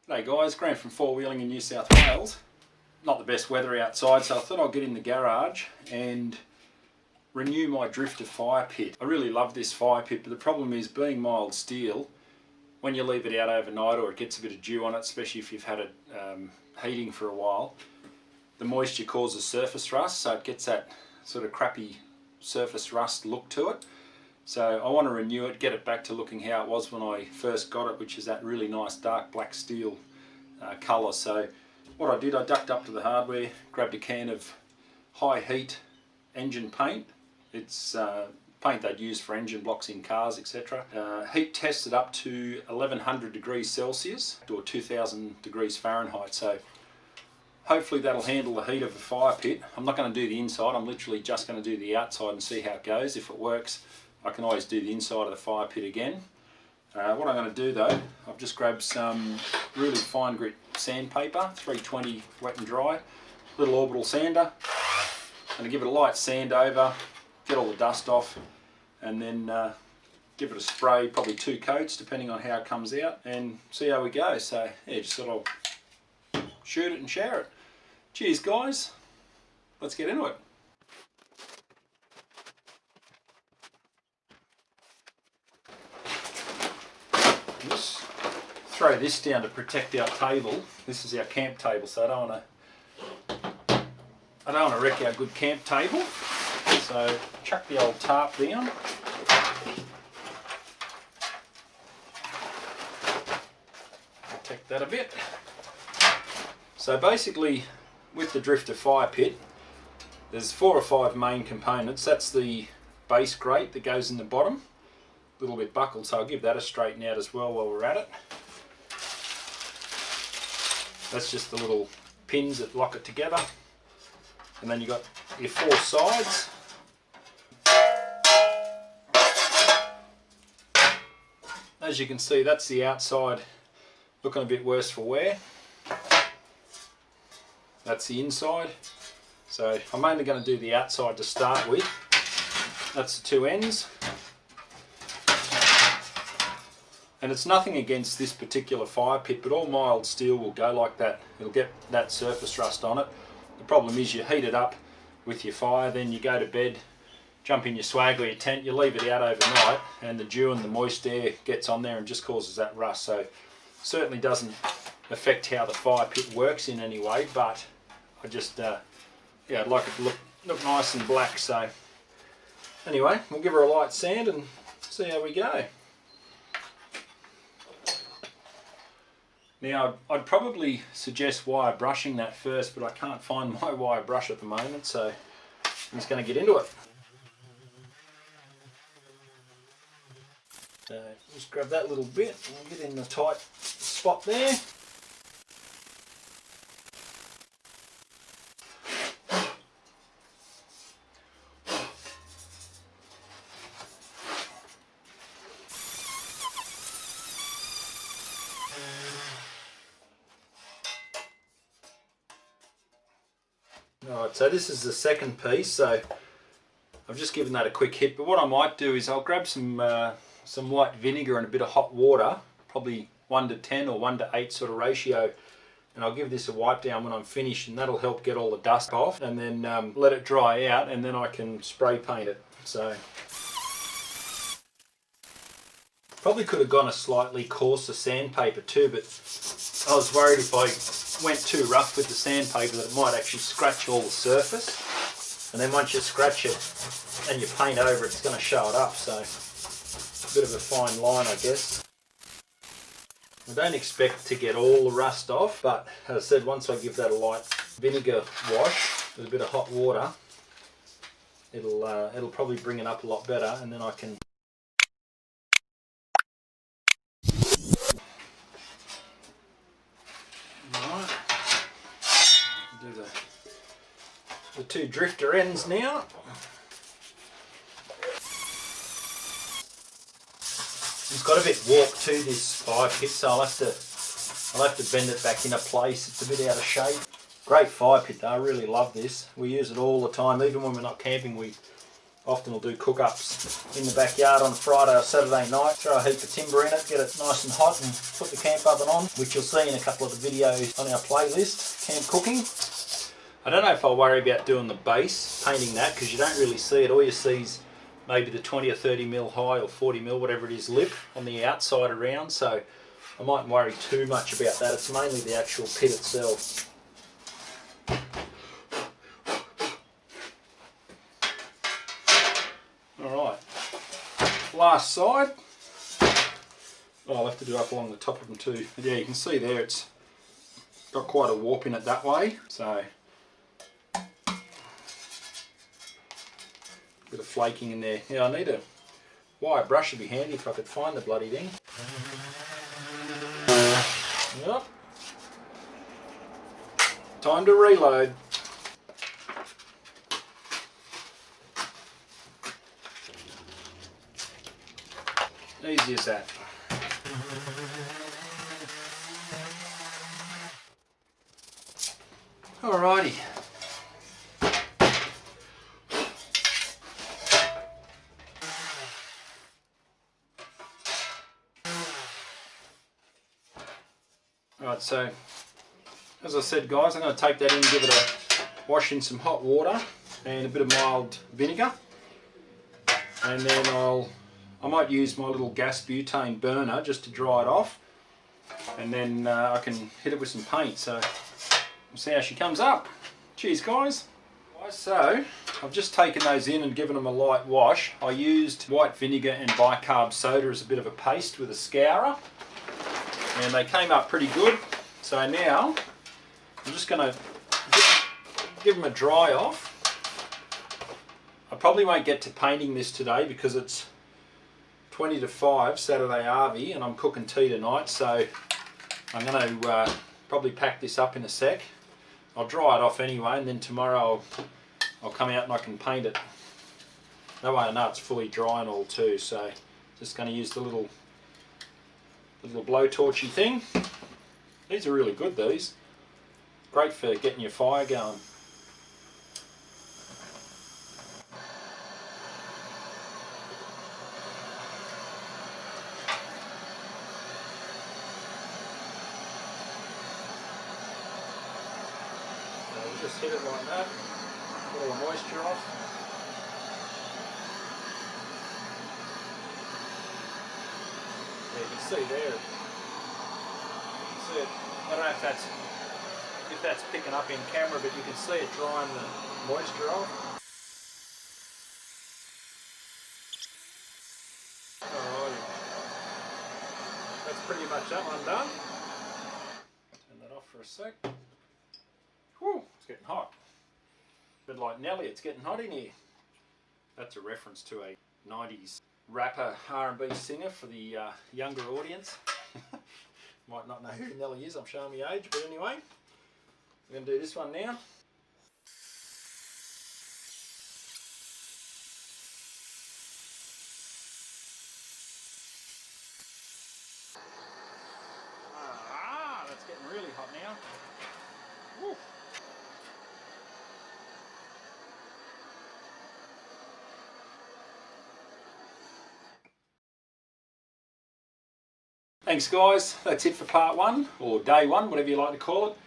G'day guys, Grant from Four Wheeling in New South Wales. Not the best weather outside, so I thought I'd get in the garage and renew my Drifta Fire pit. I really love this fire pit, but the problem is, being mild steel, when you leave it out overnight or it gets a bit of dew on it, especially if you've had it heating for a while, the moisture causes surface rust, so it gets that sort of crappy surface rust look to it. So I want to renew it, get it back to looking how it was when I first got it, which is that really nice dark black steel colour. So what I did, I ducked up to the hardware, grabbed a can of high heat engine paint. It's paint they'd use for engine blocks in cars, etc. Heat tested up to 1100 degrees Celsius or 2000 degrees Fahrenheit. So hopefully that'll handle the heat of the fire pit. I'm not going to do the inside, I'm literally just going to do the outside and see how it goes. If it works, I can always do the inside of the fire pit again. What I'm going to do though, I've just grabbed some really fine grit sandpaper, 320 wet and dry, little orbital sander. I'm going to give it a light sand over, get all the dust off, and then give it a spray, probably 2 coats depending on how it comes out, and see how we go. So yeah, just sort of shoot it and share it. Cheers guys, let's get into it. Just throw this down to protect our table. This is our camp table, so I don't want to wreck our good camp table. So chuck the old tarp down. Protect that a bit. So basically, with the Drifta Fire pit, there's 4 or 5 main components. That's the base grate that goes in the bottom. A little bit buckled, so I'll give that a straighten out as well while we're at it. That's just the little pins that lock it together. And then you've got your 4 sides. As you can see, that's the outside, looking a bit worse for wear. That's the inside. So I'm only going to do the outside to start with. That's the 2 ends. And it's nothing against this particular fire pit, but all mild steel will go like that. It'll get that surface rust on it. The problem is you heat it up with your fire, then you go to bed, jump in your swag or your tent, you leave it out overnight, and the dew and the moist air gets on there and just causes that rust. So certainly doesn't affect how the fire pit works in any way, but I just, yeah, I'd like it to look nice and black. So anyway, we'll give her a light sand and see how we go. Now, I'd probably suggest wire brushing that first, but I can't find my wire brush at the moment, so I'm just going to get into it. So just grab that little bit and we'll get in the tight spot there. Alright, so this is the second piece, so I've just given that a quick hit, but what I might do is I'll grab some light vinegar and a bit of hot water, probably 1 to 10 or 1 to 8 sort of ratio, and I'll give this a wipe down when I'm finished, and that'll help get all the dust off, and then let it dry out, and then I can spray paint it. So probably could have gone a slightly coarser sandpaper too, but I was worried if I went too rough with the sandpaper that it might actually scratch all the surface, and then once you scratch it and you paint over it, it's going to show it up. So a bit of a fine line, I guess. I don't expect to get all the rust off, but as I said, once I give that a light vinegar wash with a bit of hot water, it'll probably bring it up a lot better, and then I can do the 2 drifter ends now. It's got a bit warped to this fire pit, so I'll have to bend it back into place. It's a bit out of shape. Great fire pit though, I really love this. We use it all the time, even when we're not camping. Often we'll do cook-ups in the backyard on Friday or Saturday night. Throw a heap of timber in it, get it nice and hot, and put the camp oven on, which you'll see in a couple of the videos on our playlist, camp cooking. I don't know if I'll worry about doing the base, painting that, because you don't really see it. All you see is maybe the 20 or 30 mil high or 40 mil, whatever it is, lip on the outside around. So I mightn't worry too much about that. It's mainly the actual pit itself. Alright, last side. Oh, I'll have to do up along the top of them too. But yeah, you can see there it's got quite a warp in it that way. So a bit of flaking in there. Yeah, I need a wire brush, would be handy if I could find the bloody thing. Yep. Time to reload. Easy as that. Alrighty. Right, so as I said, guys, I'm going to take that in and give it a wash in some hot water and a bit of mild vinegar, and then I might use my little gas butane burner just to dry it off, and then I can hit it with some paint. So we'll see how she comes up. Cheers, guys. So I've just taken those in and given them a light wash. I used white vinegar and bicarb soda as a bit of a paste with a scourer, and they came up pretty good. So now I'm just going to give them a dry off. I probably won't get to painting this today because it's 20 to 5 Saturday RV and I'm cooking tea tonight, so I'm going to probably pack this up in a sec. I'll dry it off anyway, and then tomorrow I'll come out and I can paint it. That way I know it's fully dry and all too. So just going to use the little blowtorchy thing. These are really good, these. Great for getting your fire going. Just hit it like that, get all the moisture off. Yeah, you can see there. You can see it. I don't know if that's picking up in camera, but you can see it drying the moisture off. Alrighty. That's pretty much that one done. Turn that off for a sec. Whew, it's getting hot. A bit like Nelly, it's getting hot in here. That's a reference to a 90s rapper R&B singer for the younger audience. Might not know who Nelly is, I'm showing my age, but anyway, we're going to do this one now. That's getting really hot now. Woo. Thanks, guys. That's it for part one, or day one, whatever you like to call it.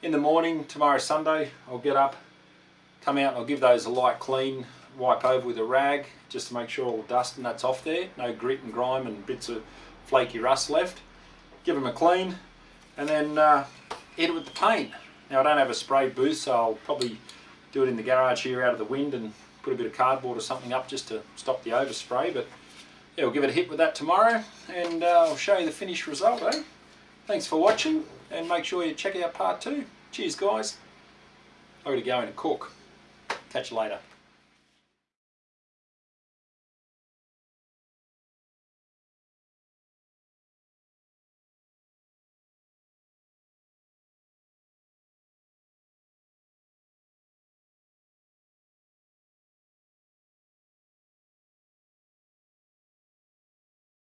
In the morning, tomorrow Sunday, I'll get up, come out and I'll give those a light clean, wipe over with a rag, just to make sure all the dust and that's off there, no grit and grime and bits of flaky rust left. Give them a clean, and then hit it with the paint. Now I don't have a spray booth, so I'll probably do it in the garage here out of the wind and put a bit of cardboard or something up just to stop the overspray, but yeah, we'll give it a hit with that tomorrow, and I'll show you the finished result, eh? Thanks for watching, and make sure you check out part two. Cheers, guys. I've got to go in and cook. Catch you later.